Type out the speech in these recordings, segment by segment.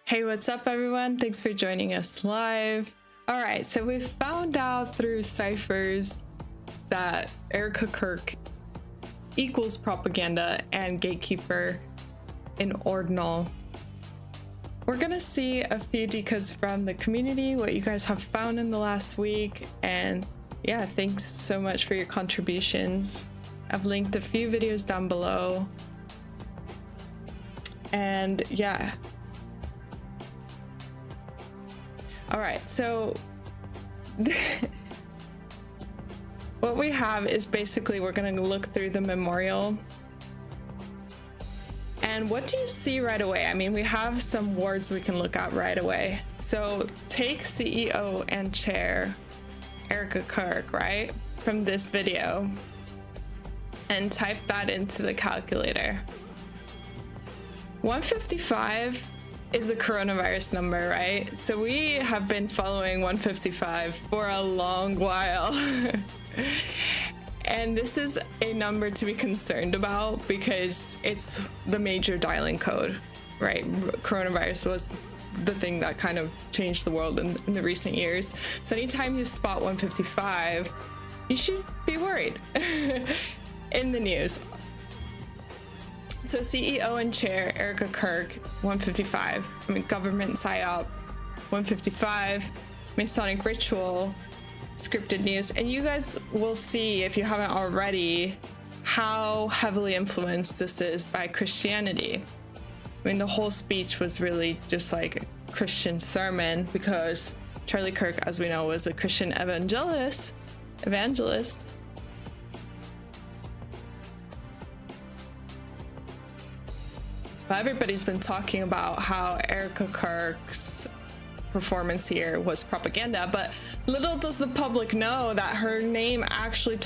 Hey, what's up everyone? Thanks for joining us live. All right, so we found out through Cyphers that Erika Kirk equals propaganda and gatekeeper in Ordinal. We're gonna see a few decodes from the community, what you guys have found in the last week, and yeah, thanks so much for your contributions. I've linked a few videos down below. And yeah. All right, so what we have is basically we're going to look through the memorial. And what do you see right away? I mean, we have some words we can look at right away. So take CEO and chair Erika Kirk, right, from this video, and type that into the calculator. 155 is the coronavirus number, right? So we have been following 155 for a long while. And this is a number to be concerned about because it's the major dialing code, right? Coronavirus was the thing that kind of changed the world in the recent years. So anytime you spot 155, you should be worried in the news. So CEO and chair Erika Kirk, 155. I mean, government psyop, 155. Masonic ritual, scripted news. And you guys will see, if you haven't already, how heavily influenced this is by Christianity. I mean, the whole speech was really just like a Christian sermon because Charlie Kirk, as we know, was a Christian evangelist. But everybody's been talking about how Erika Kirk's performance here was propaganda, but little does the public know that her name actually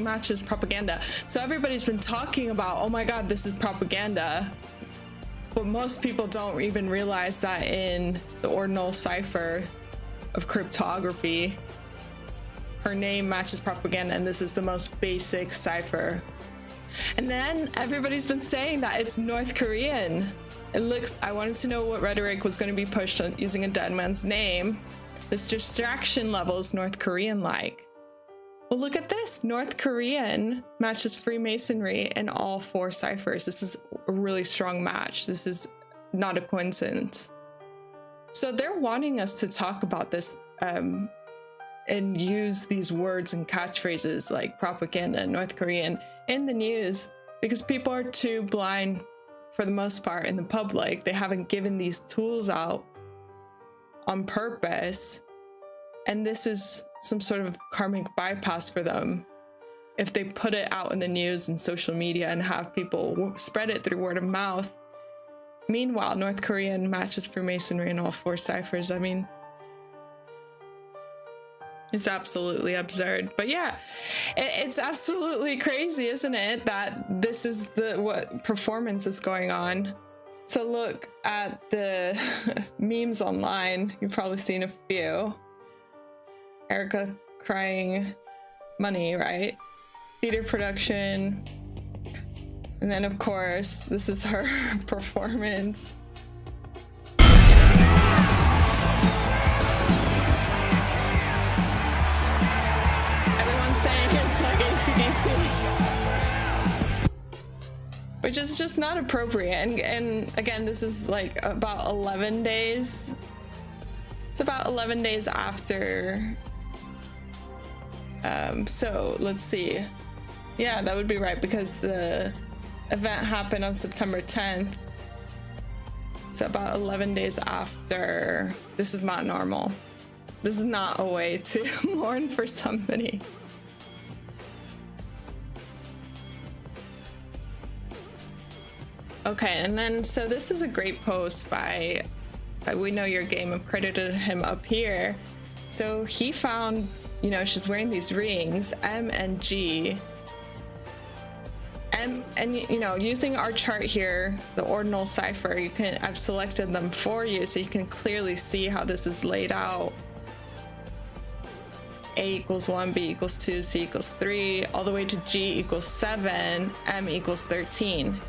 matches propaganda. So everybody's been talking about, oh my god, this is propaganda. But most people don't even realize that in the ordinal cipher of cryptography, her name matches propaganda, and this is the most basic cipher. And then everybody's been saying that it's North Korean. It looks, I wanted to know what rhetoric was going to be pushed on using a dead man's name. This distraction level is North Korean like. Well, look at this. North Korean matches Freemasonry in all 4 ciphers. This is a really strong match. This is not a coincidence. So they're wanting us to talk about this and use these words and catchphrases like propaganda and North Korean in the news because people are too blind for the most part in the public. They haven't given these tools out on purpose, and this is some sort of karmic bypass for them if they put it out in the news and social media and have people spread it through word of mouth. Meanwhile, North Korean matches Freemasonry in all 4 ciphers. I mean, it's absolutely absurd. But yeah, it's absolutely crazy, isn't it, that this is what performance is going on. So look at the memes online. You've probably seen a few. Erika crying money, right? Theater production. And then of course, this is her performance. It's like AC/DC, which is just not appropriate. And again, this is like about 11 days. It's about 11 days after. So let's see. Yeah, that would be right because the event happened on September 10th. So about 11 days after. This is not normal. This is not a way to mourn for somebody. Okay, and then so this is a great post by We Know Your Game. I've credited him up here. So he found, you know, she's wearing these rings, M and G. And you know, using our chart here, the ordinal cipher, I've selected them for you so you can clearly see how this is laid out. A equals 1, B equals 2, C equals 3, all the way to G equals 7, M equals 13.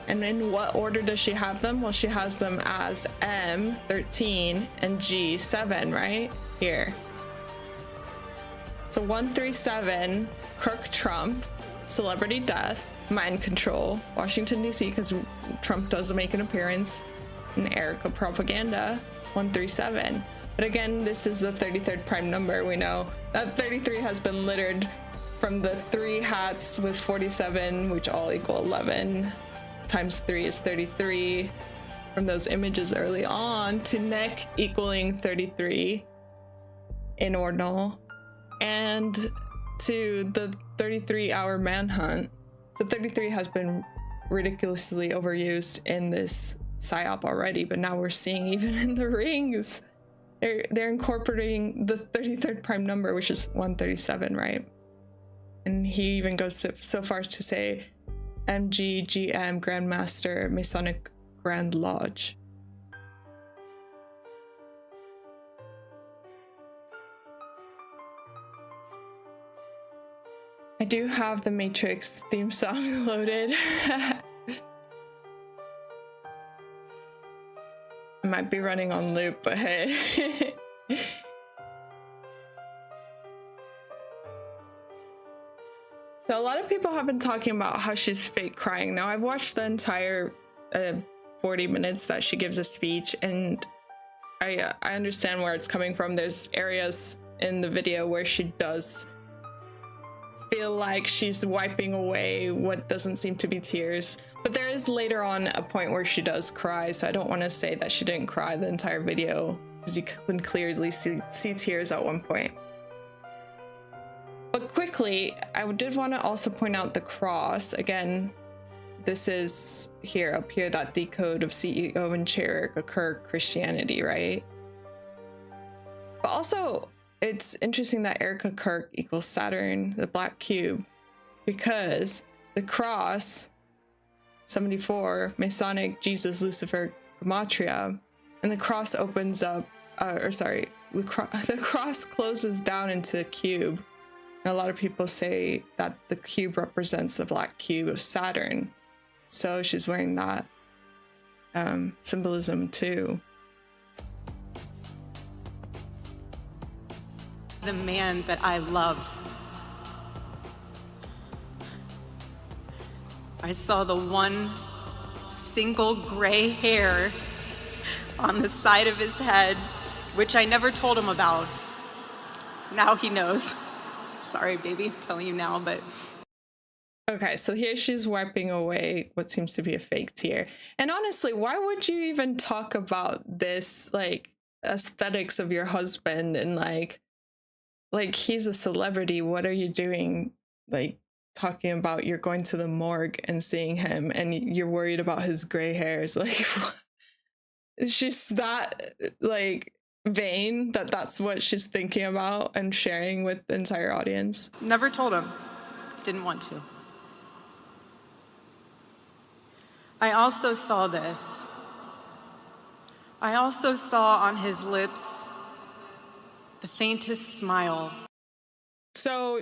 And in what order does she have them? Well, she has them as M, 13, and G, 7, right? Here. So 137, Kirk Trump, celebrity death, mind control, Washington, D.C., because Trump does make an appearance, and Erika propaganda, 137. But again, this is the 33rd prime number. We know that 33 has been littered from the 3 hats with 47, which all equal 11, times 3 is 33, from those images early on, to neck equaling 33 in ordinal, and to the 33-hour manhunt. So 33 has been ridiculously overused in this psyop already, but now we're seeing even in the rings, they're incorporating the 33rd prime number, which is 137, right? And he even goes so far as to say MGGM Grandmaster Masonic Grand Lodge. I do have the Matrix theme song loaded. I might be running on loop, but hey. So a lot of people have been talking about how she's fake crying. Now, I've watched the entire 40 minutes that she gives a speech, and I understand where it's coming from. There's areas in the video where she does feel like she's wiping away what doesn't seem to be tears. But there is later on a point where she does cry, so I don't want to say that she didn't cry the entire video, because you can clearly see tears at one point. But quickly, I did want to also point out the cross. Again, this is here, up here, that decode of CEO and Chair Erika Kirk Christianity, right? But also, it's interesting that Erika Kirk equals Saturn, the black cube, because the cross, 74, Masonic, Jesus, Lucifer, Gematria, and the cross opens up, the cross closes down into a cube. And a lot of people say that the cube represents the black cube of Saturn. So she's wearing that symbolism too. The man that I love. I saw the one single gray hair on the side of his head, which I never told him about. Now he knows. Sorry, baby, I'm telling you now, but... Okay, so here she's wiping away what seems to be a fake tear. And honestly, why would you even talk about this, like, aesthetics of your husband and, like he's a celebrity? What are you doing, like, talking about you're going to the morgue and seeing him and you're worried about his gray hairs? Like, it's just that, like, vain that that's what she's thinking about and sharing with the entire audience. Never told him. Didn't want to. I also saw this. I also saw on his lips the faintest smile. So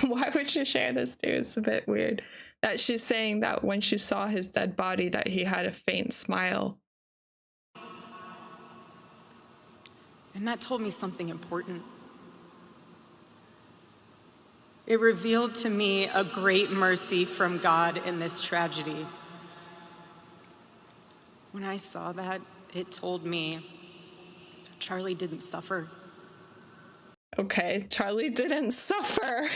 why would she share this, dude? It's a bit weird that she's saying that when she saw his dead body that he had a faint smile. And that told me something important. It revealed to me a great mercy from God in this tragedy. When I saw that, it told me that Charlie didn't suffer. Okay, Charlie didn't suffer.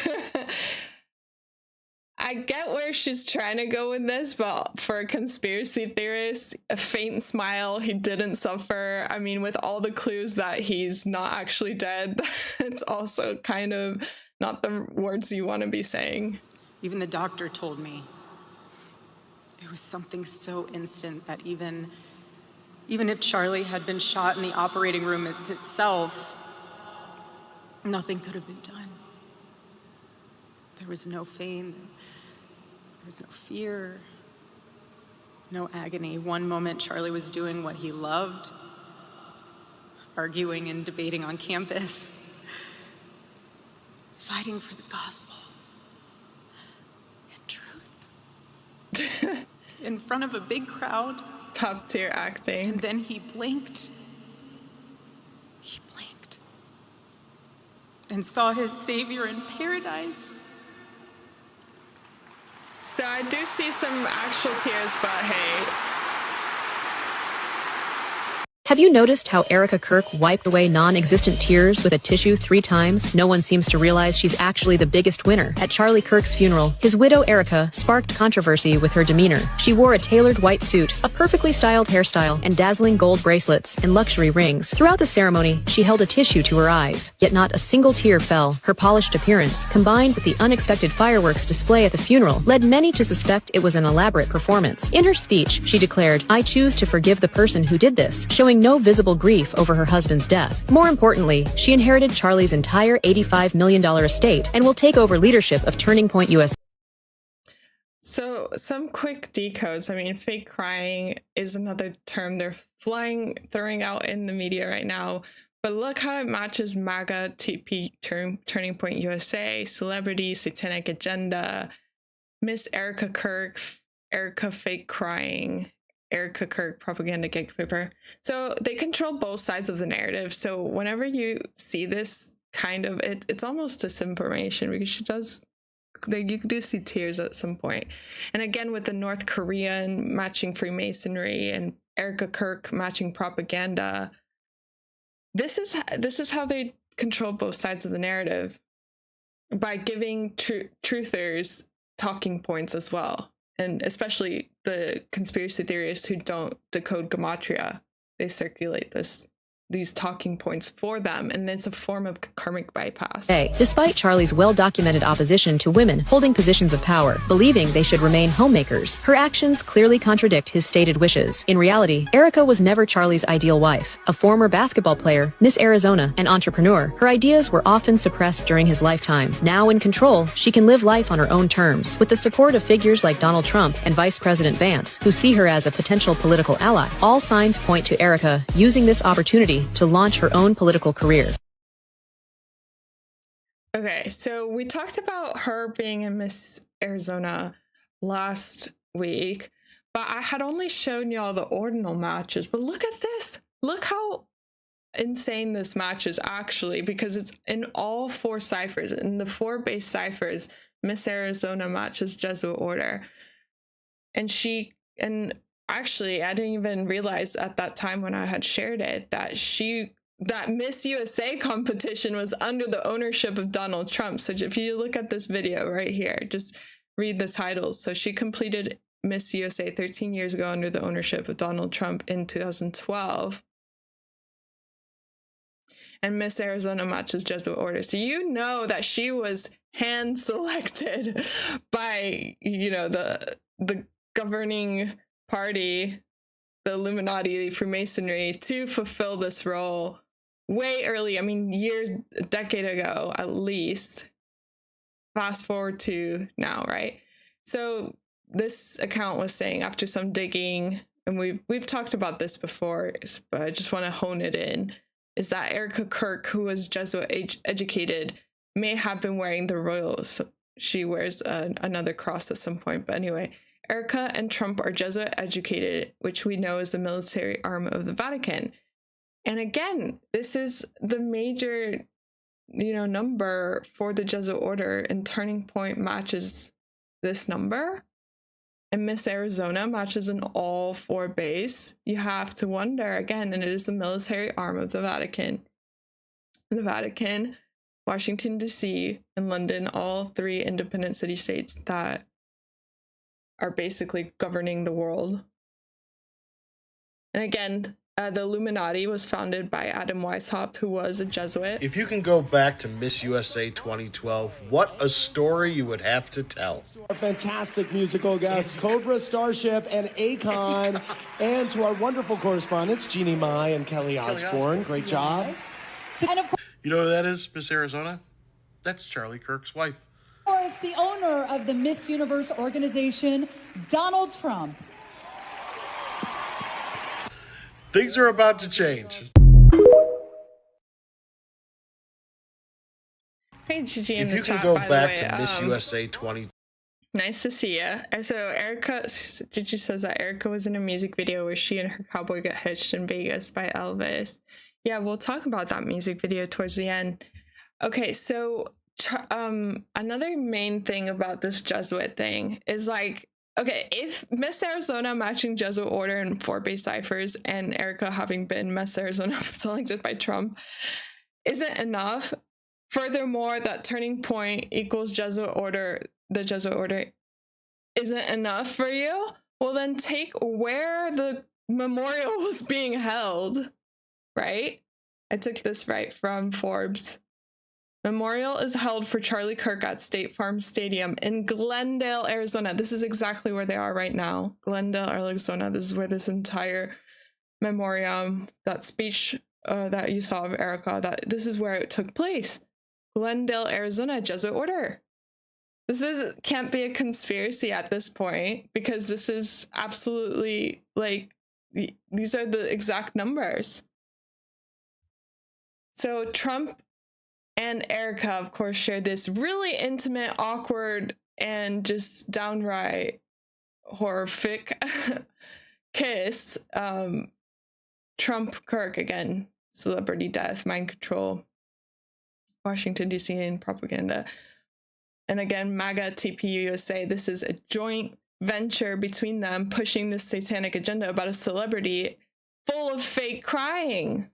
I get where she's trying to go with this, but for a conspiracy theorist, a faint smile, he didn't suffer. I mean, with all the clues that he's not actually dead, it's also kind of not the words you want to be saying. Even the doctor told me it was something so instant that even if Charlie had been shot in the operating room itself, nothing could have been done. There was no pain, there was no fear, no agony. One moment, Charlie was doing what he loved, arguing and debating on campus, fighting for the gospel and truth. in front of a big crowd. Top tier acting. And then he blinked. He blinked. And saw his savior in paradise. So I do see some actual tears, but hey. Have you noticed how Erika Kirk wiped away non-existent tears with a tissue 3 times? No one seems to realize she's actually the biggest winner. At Charlie Kirk's funeral, his widow Erika sparked controversy with her demeanor. She wore a tailored white suit, a perfectly styled hairstyle, and dazzling gold bracelets and luxury rings. Throughout the ceremony, she held a tissue to her eyes, yet not a single tear fell. Her polished appearance, combined with the unexpected fireworks display at the funeral, led many to suspect it was an elaborate performance. In her speech, she declared, "I choose to forgive the person who did this," showing no visible grief over her husband's death. More importantly, she inherited Charlie's entire $85 million estate and will take over leadership of Turning Point USA. So some quick decodes. I mean, fake crying is another term they're throwing out in the media right now. But look how it matches MAGA, TP, Turning Point USA, Celebrity, Satanic Agenda, Miss Erika Kirk, Erika fake crying, Erika Kirk propaganda gatekeeper. So they control both sides of the narrative. So whenever you see this kind of, it's almost disinformation because she does, you do see tears at some point. And again, with the North Korean matching Freemasonry and Erika Kirk matching propaganda, this is how they control both sides of the narrative, by giving truthers talking points as well. And especially the conspiracy theorists who don't decode gematria, they circulate these talking points for them, and it's a form of karmic bypass. Despite Charlie's well-documented opposition to women holding positions of power, believing they should remain homemakers, her actions clearly contradict his stated wishes. In reality, Erika was never Charlie's ideal wife. A former basketball player, Miss Arizona, and entrepreneur, her ideas were often suppressed during his lifetime. Now in control, she can live life on her own terms, with the support of figures like Donald Trump and Vice President Vance, who see her as a potential political ally. All signs point to Erika using this opportunity to launch her own political career. Okay, so we talked about her being in Miss Arizona last week, but I had only shown y'all the ordinal matches. But look at this. Look how insane this match is actually, because it's in all 4 ciphers. In the 4 base ciphers, Miss Arizona matches Jesuit order. And actually, I didn't even realize at that time when I had shared it that Miss USA competition was under the ownership of Donald Trump. So if you look at this video right here, just read the titles. So she completed Miss USA 13 years ago under the ownership of Donald Trump in 2012. And Miss Arizona matches Jesuit order. So you know that she was hand selected by, the governing party, the Illuminati, the Freemasonry, to fulfill this role way early. I mean, a decade ago, at least. Fast forward to now, right? So this account was saying, after some digging, and we've talked about this before, but I just want to hone it in, is that Erika Kirk, who was Jesuit educated, may have been wearing the royals. She wears another cross at some point, but anyway. Erika and Trump are Jesuit educated, which we know is the military arm of the Vatican. And again, this is the major, number for the Jesuit order, and Turning Point matches this number. And Miss Arizona matches in all 4 base. You have to wonder again, and it is the military arm of the Vatican. The Vatican, Washington, D.C., and London, all 3 independent city-states that are basically governing the world. And again, the Illuminati was founded by Adam Weishaupt, who was a Jesuit. If you can go back to Miss USA 2012, what a story you would have to tell. Our fantastic musical guests, Cobra, Starship, and Akon, and to our wonderful correspondents, Jeannie Mai and Kelly Osbourne. Great job. And of You know who that is, Miss Arizona? That's Charlie Kirk's wife. course, the owner of the Miss Universe organization, Donald Trump. Things are about to change. Hey, Gigi in If the you can chat, go by back the way, to Miss USA 20. Nice to see you. So Erika, Gigi says that Erika was in a music video where she and her cowboy got hitched in Vegas by Elvis. Yeah, we'll talk about that music video towards the end. Okay, so another main thing about this Jesuit thing is like, okay, if Miss Arizona matching Jesuit order and 4-base Cyphers and Erika having been Miss Arizona selected by Trump isn't enough, furthermore, that turning point equals Jesuit order, the Jesuit order isn't enough for you, well then take where the memorial was being held, right? I took this right from Forbes. Memorial is held for Charlie Kirk at State Farm Stadium in Glendale, Arizona. This is exactly where they are right now. Glendale, Arizona. This is where this entire memoriam, that speech that you saw of Erika, this is where it took place. Glendale, Arizona, Jesuit order. This can't be a conspiracy at this point, because this is absolutely, like, these are the exact numbers. So Trump and Erika, of course, shared this really intimate, awkward, and just downright horrific kiss. Trump, Kirk, again, celebrity death, mind control, Washington, D.C., and propaganda. And again, MAGA, TP, USA, this is a joint venture between them pushing this satanic agenda about a celebrity full of fake crying.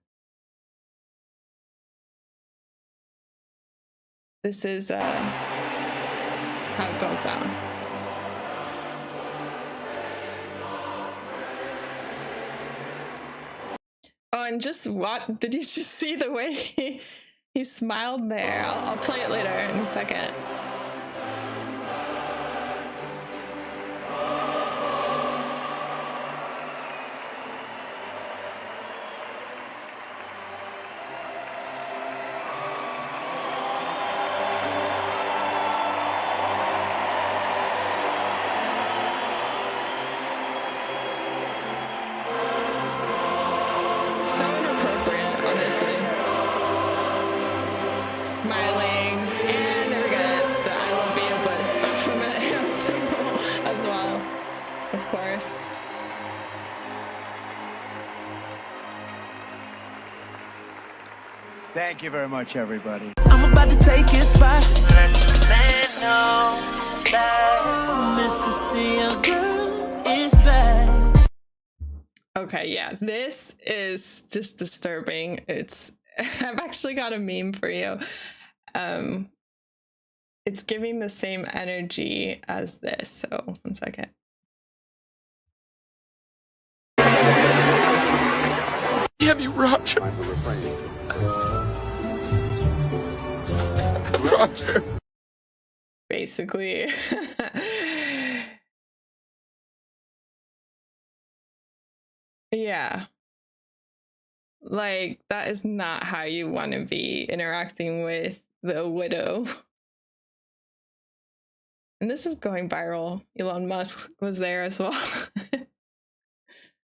This is how it goes down. Oh, and just what did you just see the way he smiled there? I'll play it later in a second. Smiling, and there we go, the I love you, but Baphomet hand symbol as well, of course. Thank you very much, everybody. I'm about to take his spot. Mr. Steel Girl is back. Okay, yeah, this is just disturbing. I've actually got a meme for you. It's giving the same energy as this. So 1 second. Damn you, Roger. Roger. Basically. Yeah. Like, that is not how you want to be interacting with the widow. And this is going viral. Elon Musk was there as well.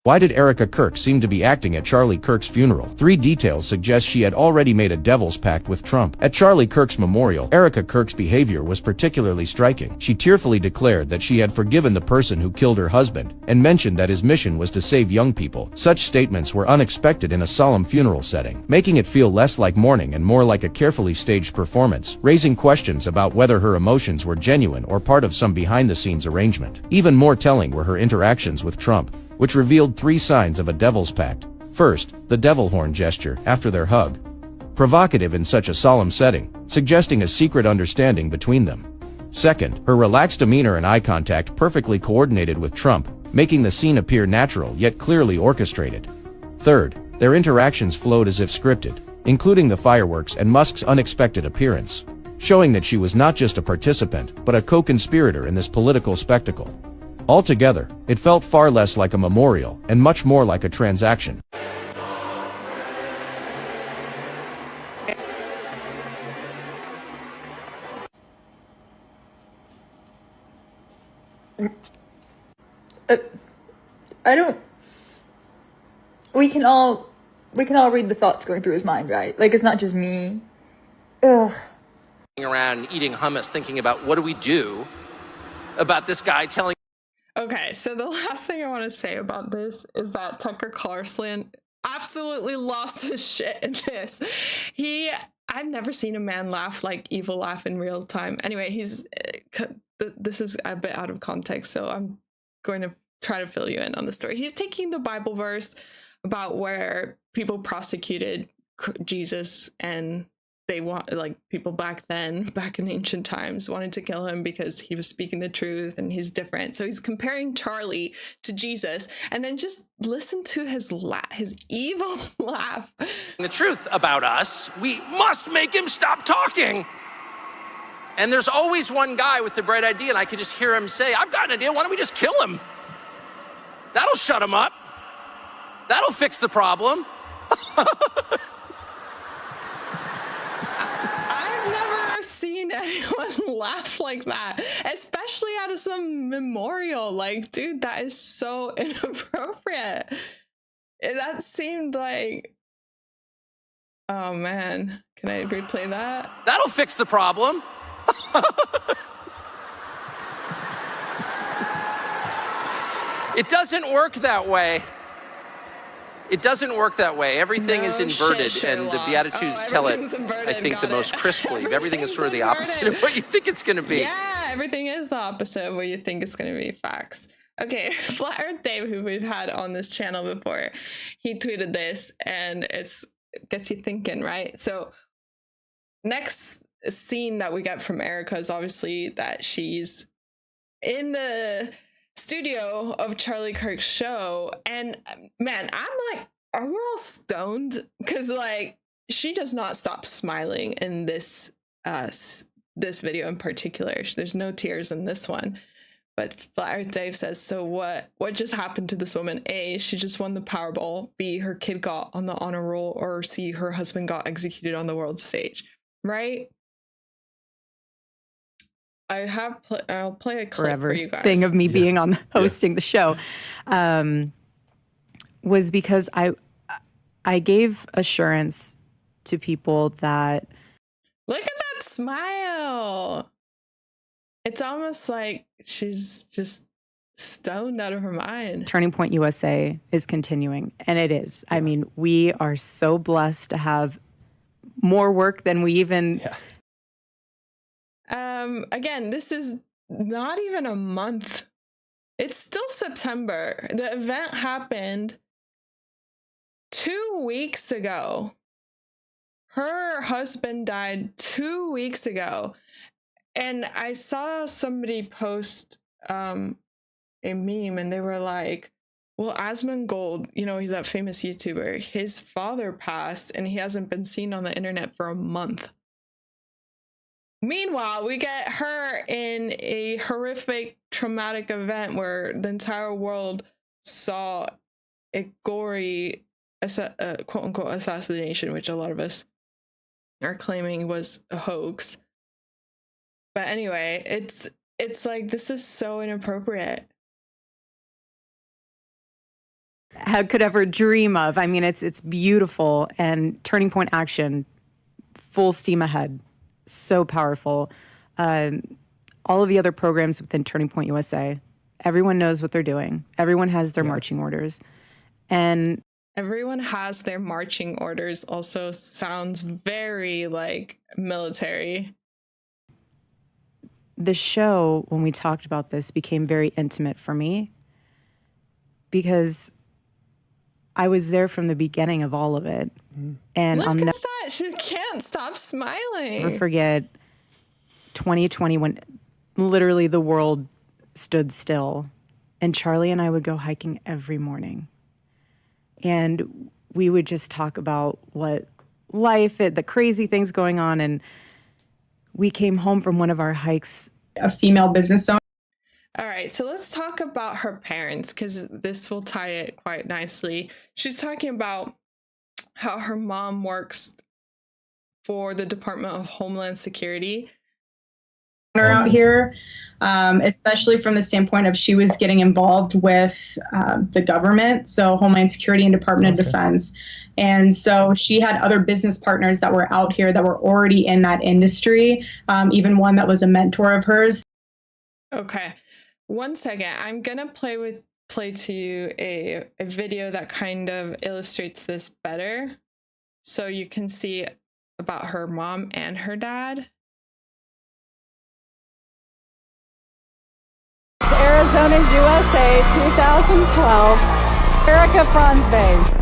Why did Erika Kirk seem to be acting at Charlie Kirk's funeral? 3 details suggest she had already made a devil's pact with Trump. At Charlie Kirk's memorial, Erika Kirk's behavior was particularly striking. She tearfully declared that she had forgiven the person who killed her husband, and mentioned that his mission was to save young people. Such statements were unexpected in a solemn funeral setting, making it feel less like mourning and more like a carefully staged performance, raising questions about whether her emotions were genuine or part of some behind-the-scenes arrangement. Even more telling were her interactions with Trump, which revealed 3 signs of a devil's pact. First, the devil horn gesture after their hug. Provocative in such a solemn setting, suggesting a secret understanding between them. Second, her relaxed demeanor and eye contact perfectly coordinated with Trump, making the scene appear natural yet clearly orchestrated. Third, their interactions flowed as if scripted, including the fireworks and Musk's unexpected appearance, showing that she was not just a participant, but a co-conspirator in this political spectacle. Altogether, it felt far less like a memorial and much more like a transaction. I don't. We can all read the thoughts going through his mind, right? Like, it's not just me. Ugh. Around eating hummus, thinking about what do we do about this guy telling. Okay, so the last thing I want to say about this is that Tucker Carlson absolutely lost his shit in this. I've never seen a man laugh like evil laugh in real time. Anyway, this is a bit out of context, so I'm going to try to fill you in on the story. He's taking the Bible verse about where people prosecuted Jesus, and they want, like, people back in ancient times wanted to kill him because he was speaking the truth and he's different. So he's comparing Charlie to Jesus, and then just listen to his evil laugh. The truth about us, we must make him stop talking. And there's always one guy with the bright idea, and I could just hear him say, I've got an idea, why don't we just kill him? That'll shut him up. That'll fix the problem. Seen anyone laugh like that, especially out of some memorial. Like, dude, that is so inappropriate. That seemed like, oh man, can I replay that? That'll fix the problem. It doesn't work that way. It doesn't work that way. Everything is inverted, and the Beatitudes tell it, I think, the most crisply. Everything is sort of the opposite of what you think it's going to be. Yeah, everything is the opposite of what you think it's going to be. Facts. Okay, Flat Earth Dave, who we've had on this channel before, he tweeted this, and it gets you thinking, right? So next scene that we get from Erika is obviously that she's in the studio of Charlie Kirk's show, and man, I'm like, are you all stoned? Because, like, she does not stop smiling in this video in particular. There's no tears in this one. But Flat Earth Dave says, so what just happened to this woman? A, she just won the Powerball. B, her kid got on the honor roll. Or C, her husband got executed on the world stage. Right? I'll play a clip Forever for you guys. thing of me being on hosting the show was because I gave assurance to people that, look at that smile. It's almost like she's just stoned out of her mind. Turning Point USA is continuing, and it is. I mean, we are so blessed to have more work than we even. Again, this is not even a month. It's still September. The event happened 2 weeks ago. Her husband died 2 weeks ago. And I saw somebody post a meme, and they were like, well, Asmongold, you know, he's that famous YouTuber. His father passed, and he hasn't been seen on the internet for a month. Meanwhile, we get her in a horrific, traumatic event where the entire world saw a gory, quote-unquote, assassination, which a lot of us are claiming was a hoax. But anyway, it's like, this is so inappropriate. How could ever dream of. I mean, it's beautiful, and Turning Point Action, full steam ahead. So powerful. All of the other programs within Turning Point USA, everyone knows what they're doing. Everyone has their marching orders. And everyone has their marching orders also sounds very like military. The show, when we talked about this, became very intimate for me because I was there from the beginning of all of it. And look at that. She can't stop smiling. Never forget 2020 when literally the world stood still, and Charlie and I would go hiking every morning. And we would just talk about what life, the crazy things going on. And we came home from one of our hikes. A female business owner. All right, so let's talk about her parents, because this will tie it quite nicely. She's talking about how her mom works for the Department of Homeland Security. Out here, especially from the standpoint of she was getting involved with the government, so Homeland Security and Department of Defense. And so she had other business partners that were out here that were already in that industry, even one that was a mentor of hers. Okay, one second. I'm gonna play to you a video that kind of illustrates this better, so you can see about her mom and her dad. Arizona, USA, 2012. Erika Kirk.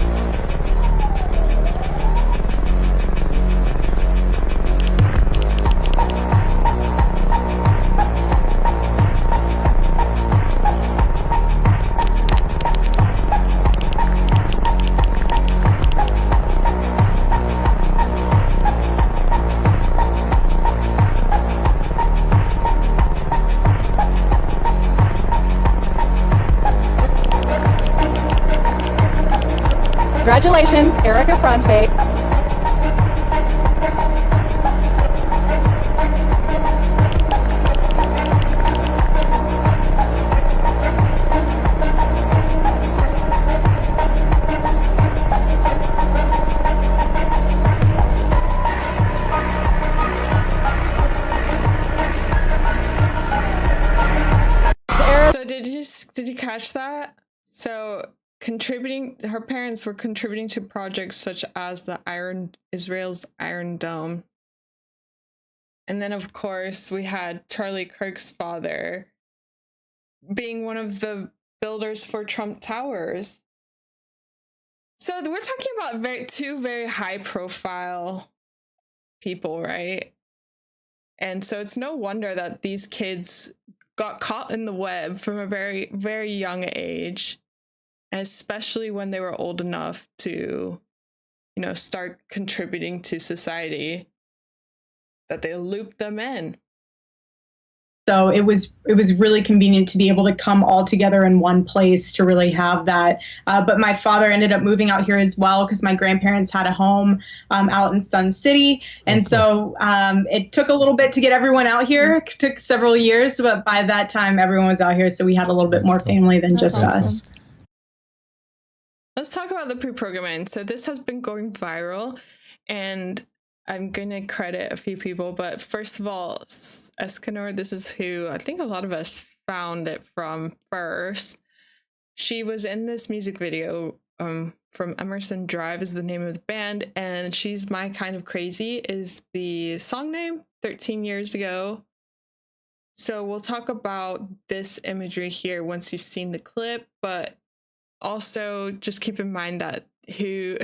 Congratulations, Erika Kirk. So did you catch that? So her parents were contributing to projects such as Israel's Iron Dome. And then of course we had Charlie Kirk's father being one of the builders for Trump Towers. So we're talking about two very high profile people, right? And so it's no wonder that these kids got caught in the web from a very, very young age. And especially when they were old enough to, start contributing to society, that they looped them in. So it was really convenient to be able to come all together in one place to really have that. But my father ended up moving out here as well because my grandparents had a home out in Sun City. And so it took a little bit to get everyone out here. It took several years, but by that time, everyone was out here. So we had a little bit more family than just us. Let's talk about the pre-programming. So this has been going viral, and I'm going to credit a few people. But first of all, Escanor, this is who I think a lot of us found it from first. She was in this music video from Emerson Drive is the name of the band, and She's My Kind of Crazy is the song name, 13 years ago. So we'll talk about this imagery here once you've seen the clip, but also just keep in mind that who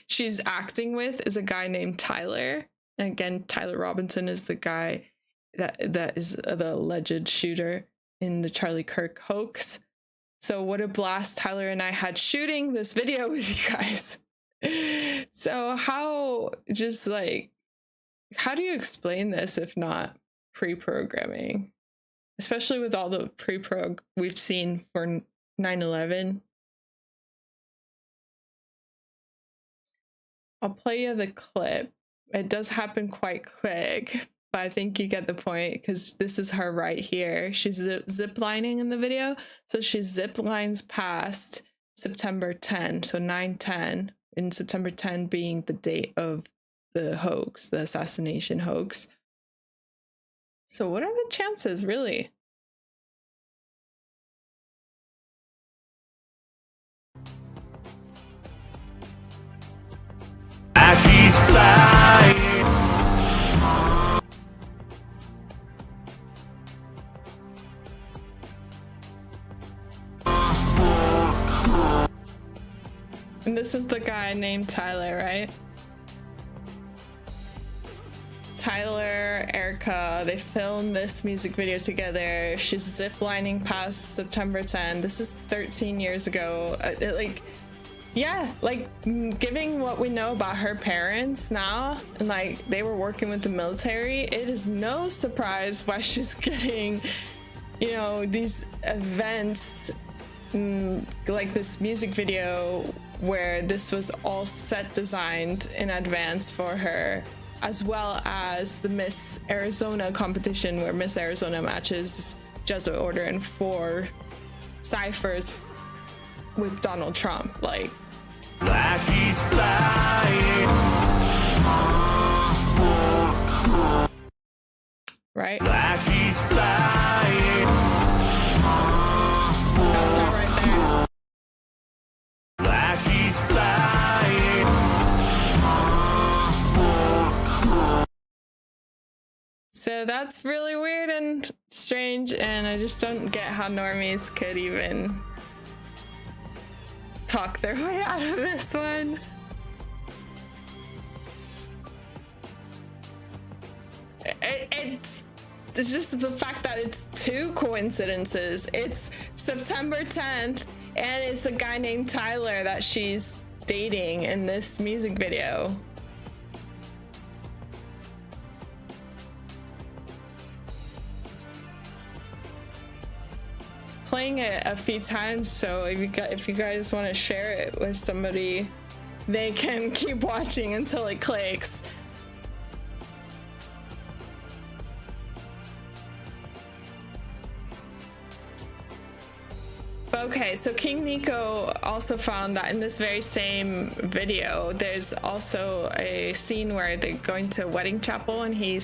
she's acting with is a guy named Tyler. And again, Tyler Robinson is the guy that is the alleged shooter in the Charlie Kirk hoax. So what a blast Tyler and I had shooting this video with you guys. So how do you explain this if not pre-programming? Especially with all the pre-prog we've seen for 9/11. I'll play you the clip. It does happen quite quick, but I think you get the point because this is her right here. She's ziplining in the video. So she zip lines past September 10, so 9/10, and September 10 being the date of the hoax, the assassination hoax. So what are the chances, really? She's flying. And this is the guy named Tyler, right? Tyler, Erika, they filmed this music video together. She's ziplining past September 10. This is 13 years ago. Giving what we know about her parents now, and they were working with the military, it is no surprise why she's getting, these events, like this music video where this was all set designed in advance for her, as well as the Miss Arizona competition where Miss Arizona matches Jesuit Order and 4 Cyphers with Donald Trump. She's flying. Right? She's flying. So that's really weird and strange, and I just don't get how normies could even talk their way out of this one. It's just the fact that it's two coincidences. It's September 10th, and it's a guy named Tyler that she's dating in this music video. Playing it a few times, so if you guys want to share it with somebody, they can keep watching until it clicks. Okay, so King Nico also found that in this very same video, there's also a scene where they're going to a wedding chapel, and he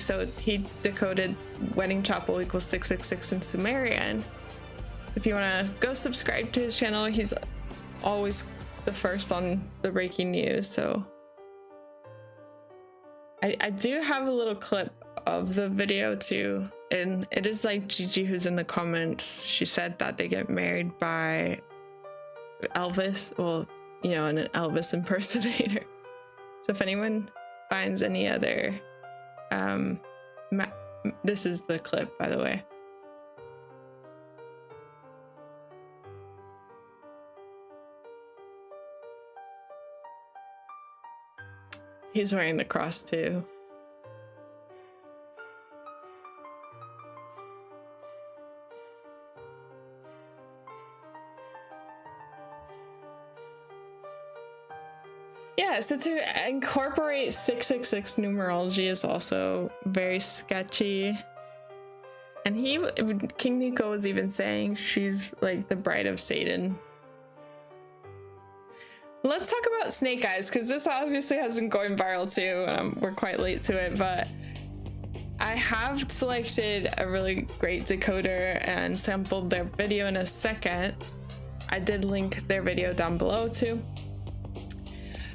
decoded wedding chapel equals 666 in Sumerian. If you want to go subscribe to his channel, he's always the first on the breaking news. So I do have a little clip of the video too, and it is like Gigi who's in the comments. She said that they get married by Elvis, well, you know, an Elvis impersonator. So if anyone finds any other this is the clip, by the way. He's wearing the cross too. Yeah, so to incorporate 666 numerology is also very sketchy. And King Nico was even saying she's like the bride of Satan. Let's talk about Snake Eyes, because this obviously has been going viral too, and we're quite late to it, but I have selected a really great decoder and sampled their video in a second. I did link their video down below too.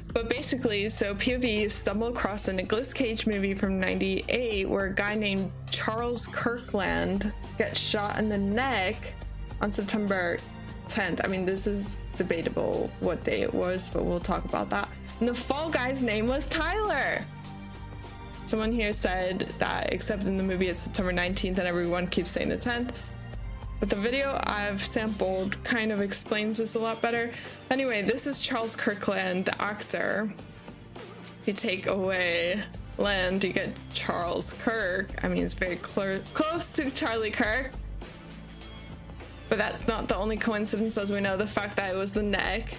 But basically, so POV stumbled across a Nicolas Cage movie from '98 where a guy named Charles Kirkland gets shot in the neck on September 10th. I mean, this is debatable what day it was, but we'll talk about that. And the fall guy's name was Tyler. Someone here said that except in the movie it's September 19th and everyone keeps saying the 10th. But the video I've sampled kind of explains this a lot better. Anyway, this is Charles Kirkland, the actor. If you take away Land, you get Charles Kirk. I mean, it's very close to Charlie Kirk. But that's not the only coincidence, as we know, the fact that it was the neck.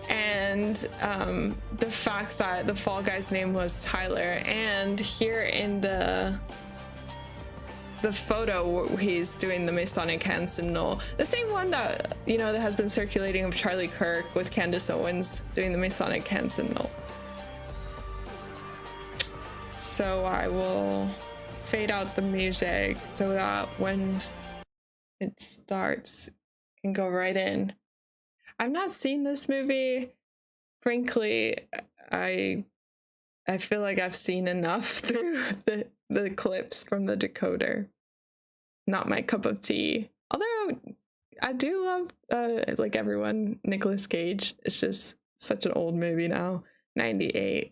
And the fact that the fall guy's name was Tyler. And here in the photo, he's doing the Masonic hand symbol. The same one that, you know, that has been circulating of Charlie Kirk with Candace Owens doing the Masonic hand symbol. So I will fade out the music so that when it starts, I can go right in. I've not seen this movie. Frankly, I feel like I've seen enough through the clips from the decoder. Not my cup of tea. Although I do love, like everyone, Nicolas Cage. It's just such an old movie now, '98.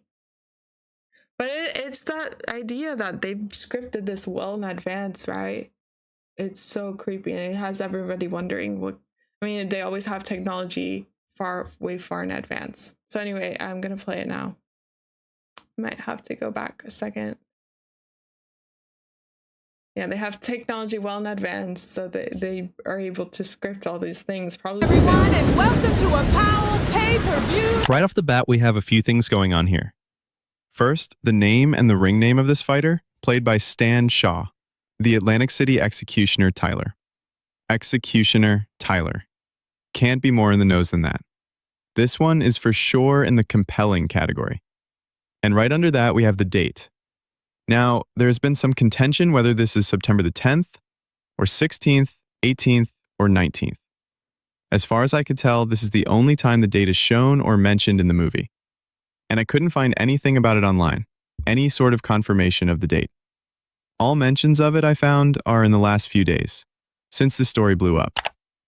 But it's that idea that they've scripted this well in advance, right? It's so creepy, and it has everybody wondering what. I mean, they always have technology way far in advance. So anyway, I'm gonna play it now. Might have to go back a second. Yeah, they have technology well in advance, so they are able to script all these things. Probably. Everyone, and welcome to a Powell pay-per-view. Right off the bat, we have a few things going on here. First, the name and the ring name of this fighter, played by Stan Shaw, the Atlantic City Executioner Tyler. Executioner Tyler. Can't be more in the nose than that. This one is for sure in the compelling category. And right under that, we have the date. Now, there's been some contention whether this is September the 10th, or 16th, 18th, or 19th. As far as I could tell, this is the only time the date is shown or mentioned in the movie. And I couldn't find anything about it online. any sort of confirmation of the date. All mentions of it I found are in the last few days, since the story blew up.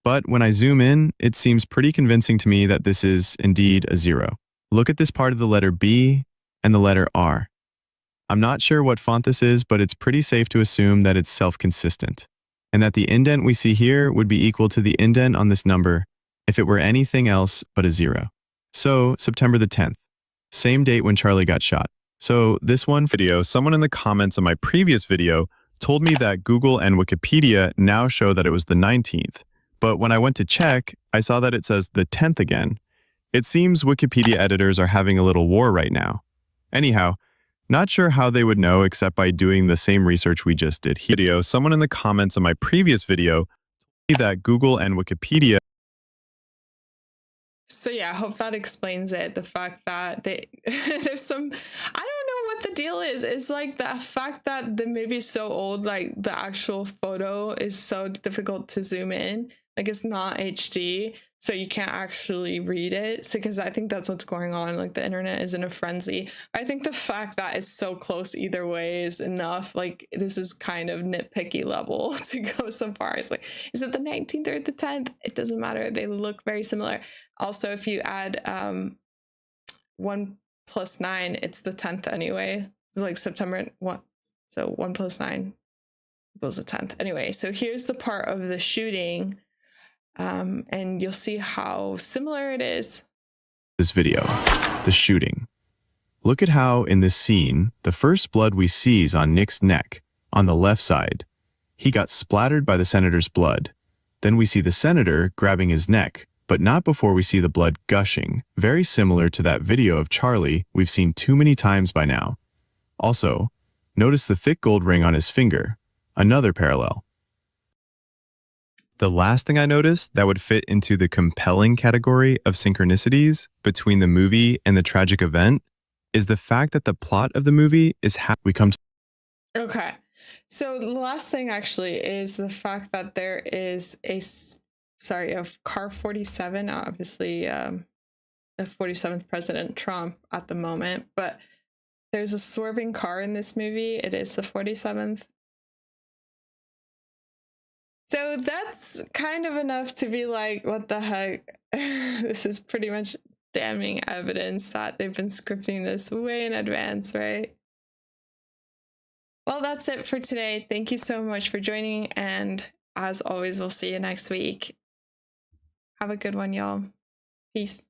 But when I zoom in, it seems pretty convincing to me that this is indeed a 0. Look at this part of the letter B and the letter R. I'm not sure what font this is, but it's pretty safe to assume that it's self-consistent, and that the indent we see here would be equal to the indent on this number if it were anything else but a 0. So, September the 10th, same date when Charlie got shot. So, this one video, someone in the comments on my previous video told me that Google and Wikipedia now show that it was the 19th. But when I went to check, I saw that it says the 10th again. It seems Wikipedia editors are having a little war right now. Anyhow, not sure how they would know except by doing the same research we just did here. Someone in the comments on my previous video told me that Google and Wikipedia. So yeah, I hope that explains it. The fact that there's some, I don't know what the deal is. It's like the fact that the movie is so old, like the actual photo is so difficult to zoom in. Like it's not HD, so you can't actually read it. So because I think that's what's going on. Like the internet is in a frenzy. I think the fact that it's so close either way is enough. Like this is kind of nitpicky level to go so far. It's like, is it the 19th or the 10th? It doesn't matter. They look very similar. Also, if you add 1 + 9, it's the 10th anyway. It's like September 1. So 1 + 9 equals the 10th. Anyway, so here's the part of the shooting. And you'll see how similar it is. This video, the shooting. Look at how in this scene, the first blood we see is on Nick's neck, on the left side. He got splattered by the senator's blood. Then we see the senator grabbing his neck, but not before we see the blood gushing, very similar to that video of Charlie we've seen too many times by now. Also, notice the thick gold ring on his finger, another parallel. The last thing I noticed that would fit into the compelling category of synchronicities between the movie and the tragic event is the fact that the plot of the movie is how we come to. Okay. So the last thing actually is the fact that there is a car 47, obviously the 47th President Trump at the moment, but there's a swerving car in this movie. It is the 47th. So that's kind of enough to be like, what the heck? This is pretty much damning evidence that they've been scripting this way in advance, right? Well, that's it for today. Thank you so much for joining. And as always, we'll see you next week. Have a good one, y'all. Peace.